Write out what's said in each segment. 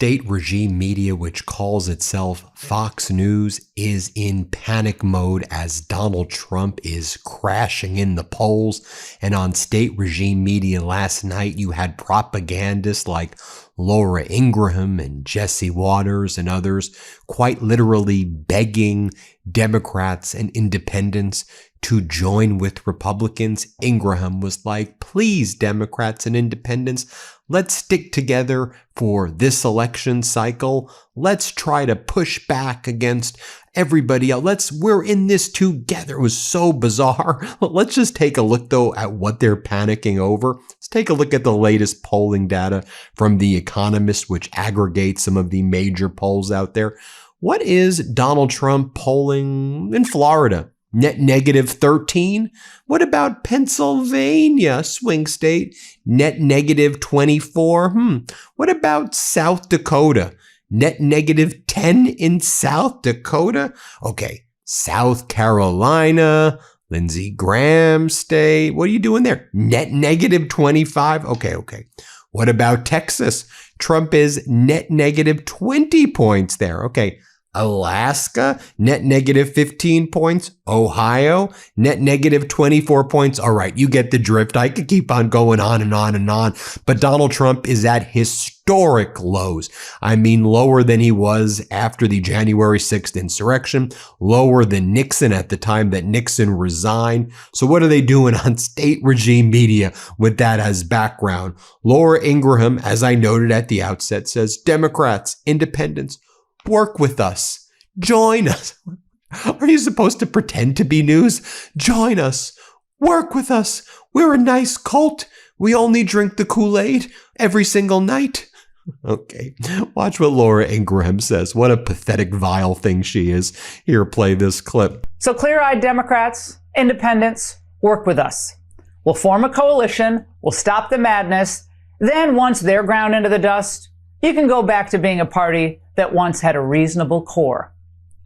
state regime media, which calls itself Fox News, is in panic mode as Donald Trump is crashing in the polls. And on state regime media last night, you had propagandists like Laura Ingraham and Jesse Waters and others quite literally begging Democrats and independents to join with Republicans. Ingraham was like, please, Democrats and independents, let's stick together for this election cycle. Let's try to push back against everybody else. We're in this together. It was so bizarre. Let's just take a look, though, at what they're panicking over. Let's take a look at the latest polling data from The Economist, which aggregates some of the major polls out there. What is Donald Trump polling in Florida? Net negative 13. What about Pennsylvania, swing state? Net negative 24. What about South Dakota? Net negative 10 in South Dakota. Okay, South Carolina, Lindsey Graham state. What are you doing there? Net negative 25. Okay. What about Texas? Trump is net negative 20 points there. Okay. Alaska, net negative 15 points. Ohio, net negative 24 points. All right, you get the drift. I could keep on going on and on and on. But Donald Trump is at historic lows. I mean, lower than he was after the January 6th insurrection, lower than Nixon at the time that Nixon resigned. So what are they doing on state regime media with that as background? Laura Ingraham, as I noted at the outset, says, Democrats, independents, work with us. Join us. Are you supposed to pretend to be news? Join us. Work with us. We're a nice cult. We only drink the Kool-Aid every single night. Okay, watch what Laura Ingraham says. What a pathetic, vile thing she is. Here, play this clip. So clear-eyed Democrats, independents, work with us. We'll form a coalition. We'll stop the madness. Then once they're ground into the dust, you can go back to being a party that once had a reasonable core.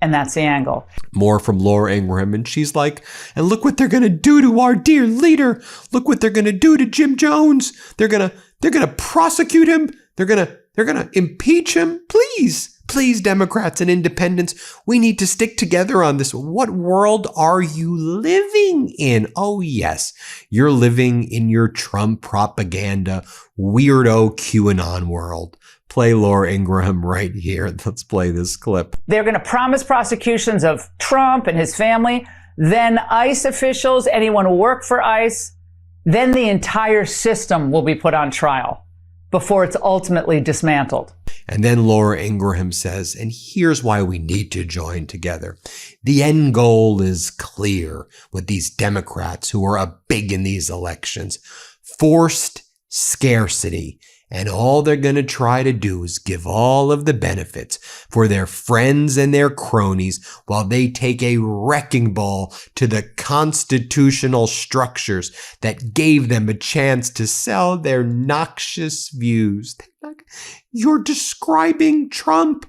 And that's the angle. More from Laura Ingraham, and she's like, and look what they're going to do to our dear leader. Look what they're going to do to Jim Jones. They're going to prosecute him. They're going to impeach him. Please, Democrats and independents, we need to stick together on this. What world are you living in? Oh, yes, you're living in your Trump propaganda, weirdo QAnon world. Play Laura Ingraham right here. Let's play this clip. They're going to promise prosecutions of Trump and his family, then ICE officials, anyone who worked for ICE, then the entire system will be put on trial before it's ultimately dismantled. And then Laura Ingraham says, and here's why we need to join together. The end goal is clear with these Democrats who are big in these elections. Forced scarcity. And all they're going to try to do is give all of the benefits for their friends and their cronies while they take a wrecking ball to the constitutional structures that gave them a chance to sell their noxious views. You're describing Trump,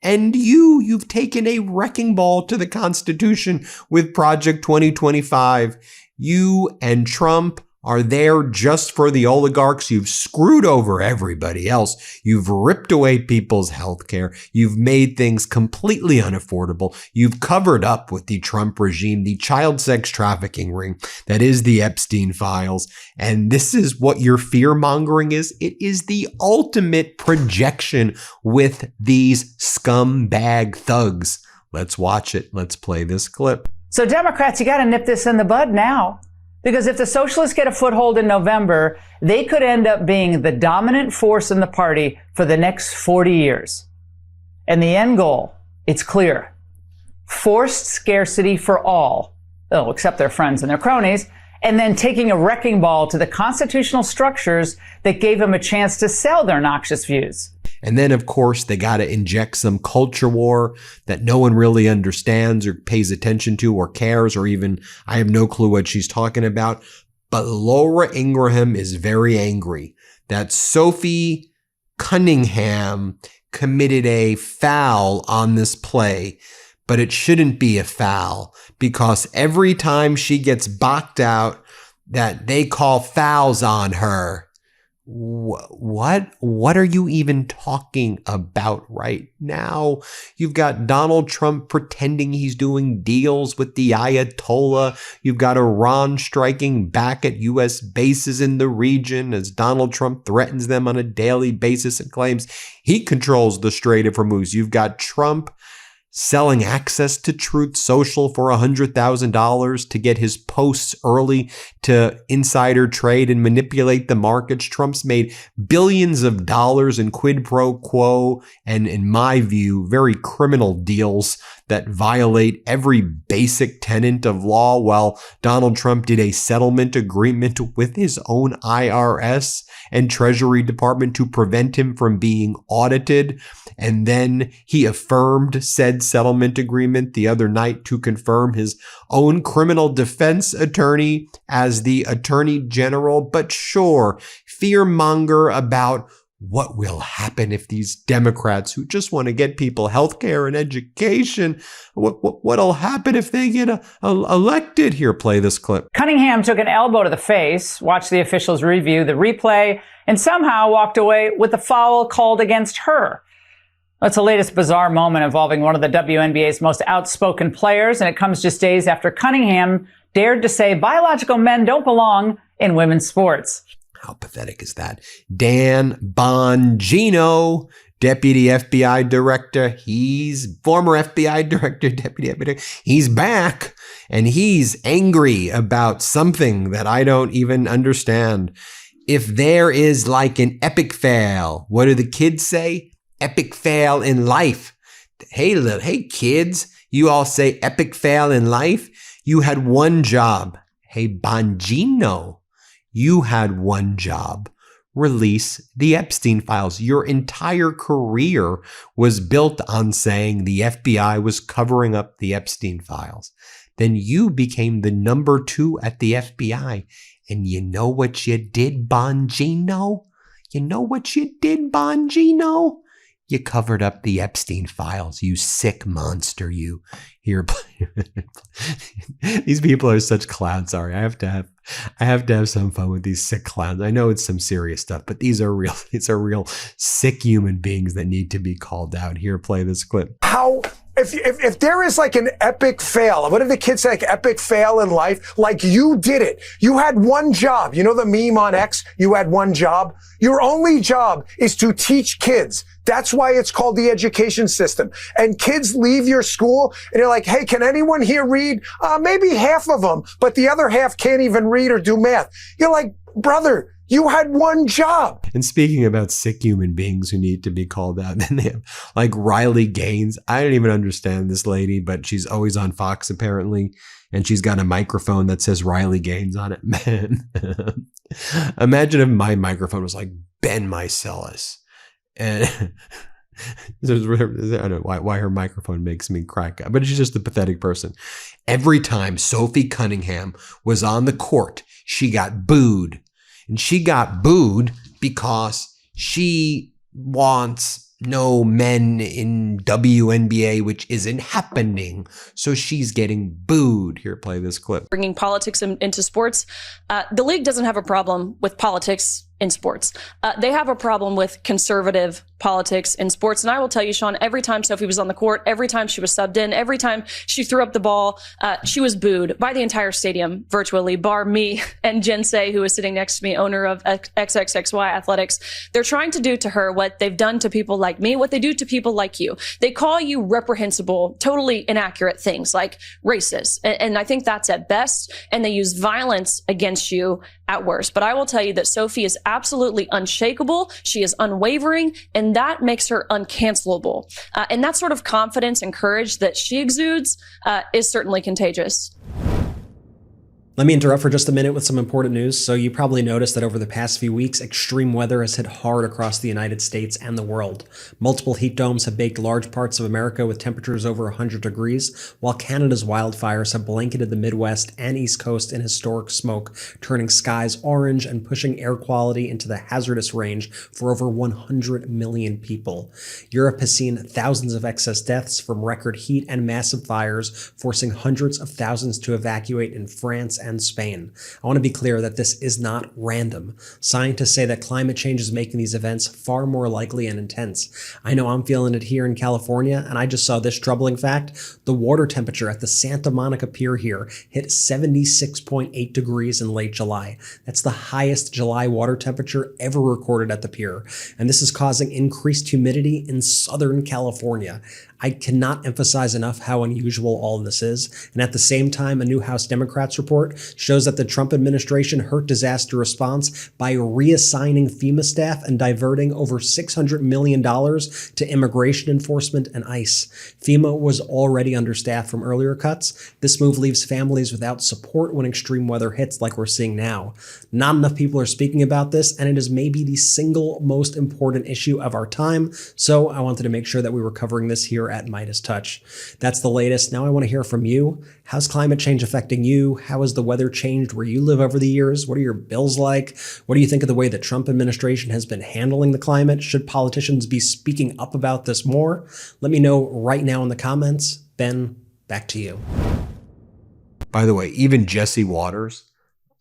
and you've taken a wrecking ball to the Constitution with Project 2025. You and Trump are there just for the oligarchs. You've screwed over everybody else. You've ripped away people's health care. You've made things completely unaffordable. You've covered up with the Trump regime, the child sex trafficking ring that is the Epstein files. And this is what your fear-mongering is. It is the ultimate projection with these scumbag thugs. Let's watch it. Let's play this clip. So Democrats, you got to nip this in the bud now. Because if the socialists get a foothold in November, they could end up being the dominant force in the party for the next 40 years. And the end goal, it's clear. Forced scarcity for all, except their friends and their cronies, and then taking a wrecking ball to the constitutional structures that gave them a chance to sell their noxious views. And then, of course, they got to inject some culture war that no one really understands or pays attention to or cares, or even I have no clue what she's talking about. But Laura Ingraham is very angry that Sophie Cunningham committed a foul on this play. But it shouldn't be a foul because every time she gets boxed out, that they call fouls on her. What are you even talking about right now? You've got Donald Trump pretending he's doing deals with the Ayatollah. You've got Iran striking back at U.S. bases in the region as Donald Trump threatens them on a daily basis and claims he controls the Strait of Hormuz. You've got Trump selling access to Truth Social for $100,000 to get his posts early to insider trade and manipulate the markets. Trump's made billions of dollars in quid pro quo and, in my view, very criminal deals that violate every basic tenet of law, while Donald Trump did a settlement agreement with his own IRS and Treasury Department to prevent him from being audited. And then he affirmed said settlement agreement the other night to confirm his own criminal defense attorney as the attorney general. But sure, fearmonger about what will happen if these Democrats who just want to get people health care and education, what'll happen if they get elected? Here, play this clip. Cunningham took an elbow to the face, watched the officials review the replay, and somehow walked away with a foul called against her. That's the latest bizarre moment involving one of the WNBA's most outspoken players, and it comes just days after Cunningham dared to say biological men don't belong in women's sports. How pathetic is that? Dan Bongino, deputy FBI director. He's former FBI director, deputy FBI director. He's back and he's angry about something that I don't even understand. If there is like an epic fail, what do the kids say? Epic fail in life. Hey kids, you all say epic fail in life. You had one job. Hey, Bongino. You had one job, release the Epstein files. Your entire career was built on saying the FBI was covering up the Epstein files. Then you became the number 2 at the FBI. And you know what you did, Bongino? You know what you did, Bongino? You covered up the Epstein files, you sick monster, you. Here, these people are such clowns. Sorry, I have to have some fun with these sick clowns. I know it's some serious stuff, but these are real sick human beings that need to be called out. Here, play this clip. How if there is like an epic fail, what do the kids say, like epic fail in life? Like you did it. You had one job. You know the meme on X? You had one job. Your only job is to teach kids. That's why it's called the education system. And kids leave your school and you're like, hey, can anyone here read? Maybe half of them, but the other half can't even read or do math. You're like, brother, you had one job. And speaking about sick human beings who need to be called out, then they have like Riley Gaines. I don't even understand this lady, but she's always on Fox apparently. And she's got a microphone that says Riley Gaines on it. Man, imagine if my microphone was like Ben Meiselas. And I don't know why her microphone makes me crack up, but she's just a pathetic person. Every time Sophie Cunningham was on the court, she got booed. And she got booed because she wants no men in WNBA, which isn't happening. So she's getting booed. Here, play this clip. Bringing politics into sports. The league doesn't have a problem with politics in sports. They have a problem with conservative politics in sports. And I will tell you, Sean, every time Sophie was on the court, every time she was subbed in, every time she threw up the ball, she was booed by the entire stadium virtually, bar me and Jen Say, who is sitting next to me, owner of XXXY Athletics. They're trying to do to her what they've done to people like me, what they do to people like you. They call you reprehensible, totally inaccurate things like racist. And I think that's at best. And they use violence against you at worst. But I will tell you that Sophie is absolutely unshakable. She is unwavering, and that makes her uncancelable. And that sort of confidence and courage that she exudes is certainly contagious. Let me interrupt for just a minute with some important news. So you probably noticed that over the past few weeks, extreme weather has hit hard across the United States and the world. Multiple heat domes have baked large parts of America with temperatures over 100 degrees, while Canada's wildfires have blanketed the Midwest and East Coast in historic smoke, turning skies orange and pushing air quality into the hazardous range for over 100 million people. Europe has seen thousands of excess deaths from record heat and massive fires, forcing hundreds of thousands to evacuate in France and and Spain. I want to be clear that this is not random. Scientists say that climate change is making these events far more likely and intense. I know I'm feeling it here in California, and I just saw this troubling fact. The water temperature at the Santa Monica Pier here hit 76.8 degrees in late July. That's the highest July water temperature ever recorded at the pier, and this is causing increased humidity in Southern California. I cannot emphasize enough how unusual all of this is. And at the same time, a new House Democrats report shows that the Trump administration hurt disaster response by reassigning FEMA staff and diverting over $600 million to immigration enforcement and ICE. FEMA was already understaffed from earlier cuts. This move leaves families without support when extreme weather hits like we're seeing now. Not enough people are speaking about this, and it is maybe the single most important issue of our time. So I wanted to make sure that we were covering this here at MeidasTouch. That's the latest. Now I want to hear from you. How's climate change affecting you? How has the weather changed where you live over the years? What are your bills like? What do you think of the way the Trump administration has been handling the climate? Should politicians be speaking up about this more? Let me know right now in the comments. Ben, back to you. By the way, even Jesse Waters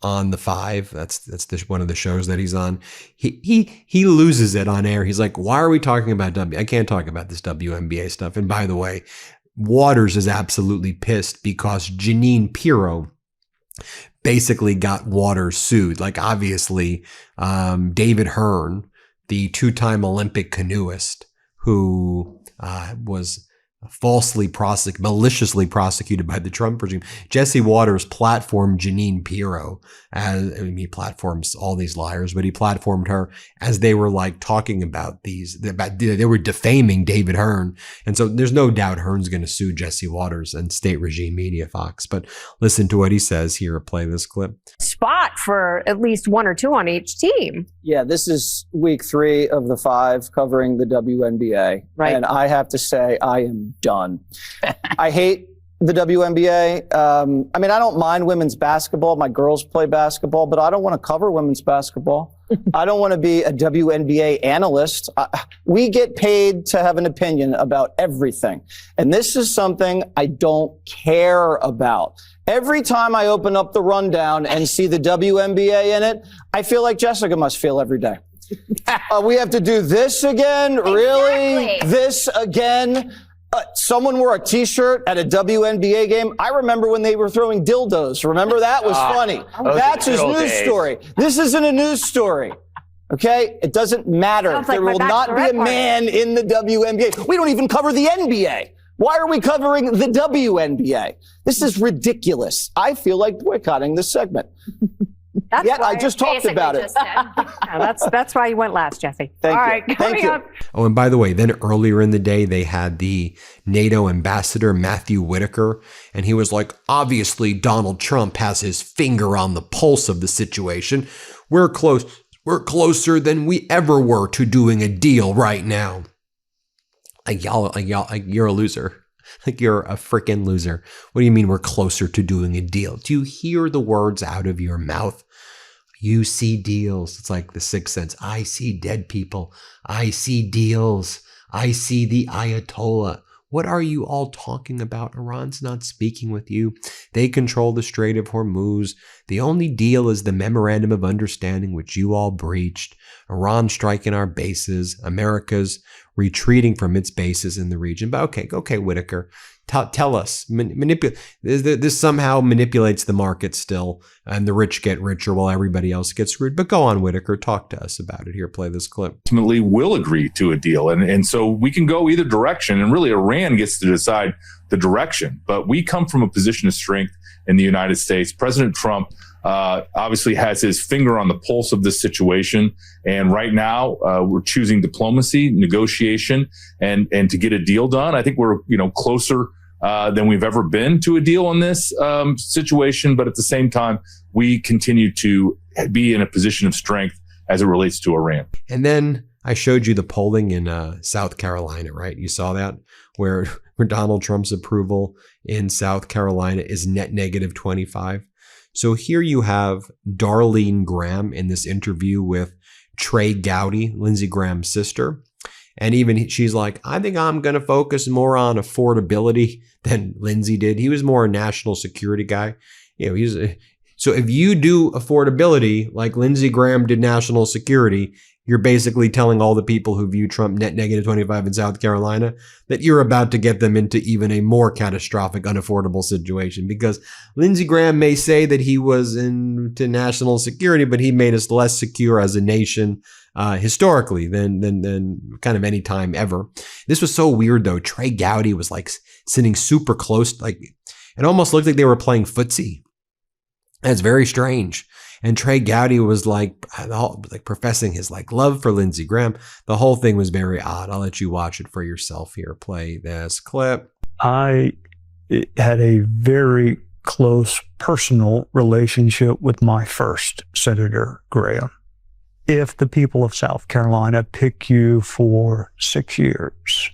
on the 5, that's one of the shows that he's on. He loses it on air. He's like, why are we talking about I can't talk about this WNBA stuff. And by the way, Waters is absolutely pissed because Jeanine Pirro basically got Waters sued. Like, obviously, David Hearn, the 2-time Olympic canoeist who was maliciously prosecuted by the Trump regime. Jesse Waters platformed Jeanine Pirro he platforms all these liars, but he platformed her as they were like talking about they were defaming David Hearn. And so there's no doubt Hearn's going to sue Jesse Waters and state regime media Fox. But listen to what he says here. Play this clip. Spot for at least 1 or 2 on each team. Yeah, this is week 3 of the 5 covering the WNBA. Right. And I have to say, I am done. I hate the WNBA. I mean, I don't mind women's basketball. My girls play basketball, but I don't want to cover women's basketball. I don't want to be a WNBA analyst. We get paid to have an opinion about everything. And this is something I don't care about. Every time I open up the rundown and see the WNBA in it, I feel like Jessica must feel every day. We have to do this again? Really? Exactly. This again? Someone wore a T-shirt at a WNBA game. I remember when they were throwing dildos. Remember that was funny. That's his news story. This isn't a news story. Okay? It doesn't matter. Sounds like there my will not be a bachelorette party. man in the WNBA. We don't even cover the NBA. Why are we covering the WNBA? This is ridiculous. I feel like boycotting this segment. That's Yet why I just talked basically about it. just said. Yeah, that's why you went last, Jesse. Thank All you. right, Thank coming you. up. Oh, and by the way, then earlier in the day, they had the NATO ambassador, Matthew Whitaker, and he was like, obviously, Donald Trump has his finger on the pulse of the situation. We're closer than we ever were to doing a deal right now. You're a loser. Like, you're a freaking loser. What do you mean we're closer to doing a deal? Do you hear the words out of your mouth? You see deals. It's like the Sixth Sense. I see dead people. I see deals. I see the Ayatollah. What are you all talking about? Iran's not speaking with you. They control the Strait of Hormuz. The only deal is the memorandum of understanding which you all breached. Iran striking our bases. America's retreating from its bases in the region. But okay, Whitaker, tell us. This somehow manipulates the market still, and the rich get richer while everybody else gets screwed. But go on, Whitaker, talk to us about it. Here, play this clip. Ultimately will agree to a deal. And so we can go either direction, and really Iran gets to decide the direction. But we come from a position of strength in the United States. President Trump obviously has his finger on the pulse of this situation. And right now we're choosing diplomacy, negotiation, and to get a deal done. I think we're, closer than we've ever been to a deal on this situation. But at the same time, we continue to be in a position of strength as it relates to Iran. And then I showed you the polling in South Carolina, right? You saw that where Donald Trump's approval in South Carolina is net negative 25. So here you have Darlene Graham in this interview with Trey Gowdy, Lindsey Graham's sister. And even she's like, I think I'm going to focus more on affordability than Lindsey did. He was more a national security guy. So if you do affordability like Lindsey Graham did national security, you're basically telling all the people who view Trump net negative 25 in South Carolina that you're about to get them into even a more catastrophic, unaffordable situation. Because Lindsey Graham may say that he was into national security, but he made us less secure as a nation historically than kind of any time ever. This was so weird though. Trey Gowdy was like sitting super close, like it almost looked like they were playing footsie. That's very strange. And Trey Gowdy was like professing his like love for Lindsey Graham. The whole thing was very odd. I'll let you watch it for yourself here. Play this clip. I had a very close personal relationship with my first Senator Graham. If the people of South Carolina pick you for 6 years,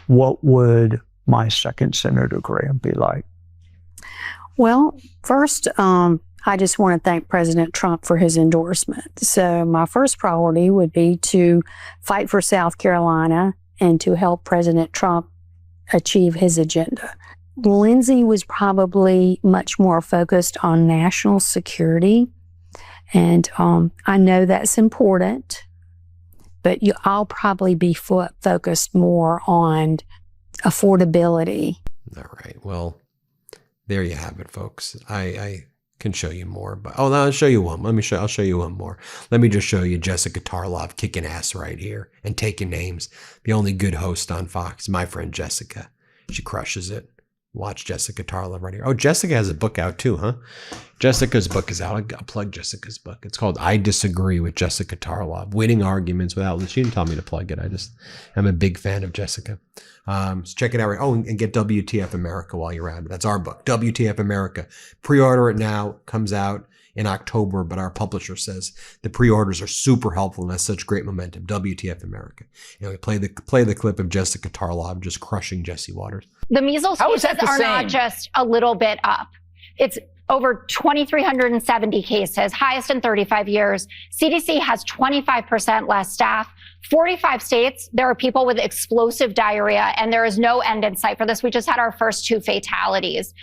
what would my second Senator Graham be like? Well, first, I just want to thank President Trump for his endorsement. So my first priority would be to fight for South Carolina and to help President Trump achieve his agenda. Lindsey was probably much more focused on national security. And I know that's important, but I'll probably be focused more on affordability. All right. Well, there you have it, folks. I can show you more, but I'll show you one. I'll show you one more. Let me just show you Jessica Tarlov kicking ass right here and taking names. The only good host on Fox, my friend Jessica. She crushes it. Watch Jessica Tarlov right here. Oh, Jessica has a book out too, huh? Jessica's book is out. I'll plug Jessica's book. It's called I Disagree with Jessica Tarlov. Winning Arguments Without... She didn't tell me to plug it. I'm a big fan of Jessica. So check it out. Oh, and get WTF America while you're at it. That's our book, WTF America. Pre-order it now. Comes out in October, but our publisher says the pre-orders are super helpful and has such great momentum. WTF America. We play the clip of Jessica Tarlov just crushing Jesse Waters. The measles cases are not just a little bit up. It's over 2,370 cases, highest in 35 years. CDC has 25% less staff. 45 states, there are people with explosive diarrhea, and there is no end in sight for this. We just had our first 2 fatalities.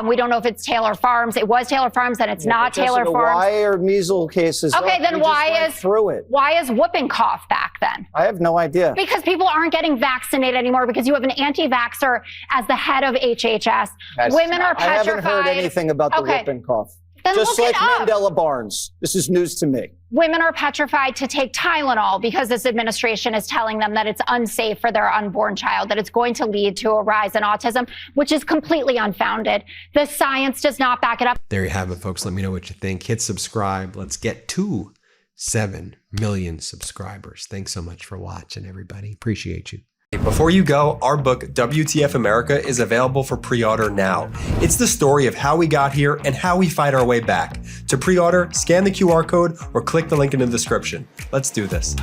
We don't know if it's Taylor Farms. It was Taylor Farms, and it's not Taylor Farms. Why are measles cases Okay, up? then why is whooping cough back then? I have no idea. Because people aren't getting vaccinated anymore because you have an anti-vaxxer as the head of HHS. Women are petrified. I haven't heard anything about the whooping cough. Then just look like it up. Mandela Barnes. This is news to me. Women are petrified to take Tylenol because this administration is telling them that it's unsafe for their unborn child, that it's going to lead to a rise in autism, which is completely unfounded. The science does not back it up. There you have it, folks. Let me know what you think. Hit subscribe. Let's get to 7 million subscribers. Thanks so much for watching, everybody. Appreciate you. Before you go, our book, WTF America, is available for pre-order now. It's the story of how we got here and how we fight our way back. To pre-order, scan the QR code or click the link in the description. Let's do this.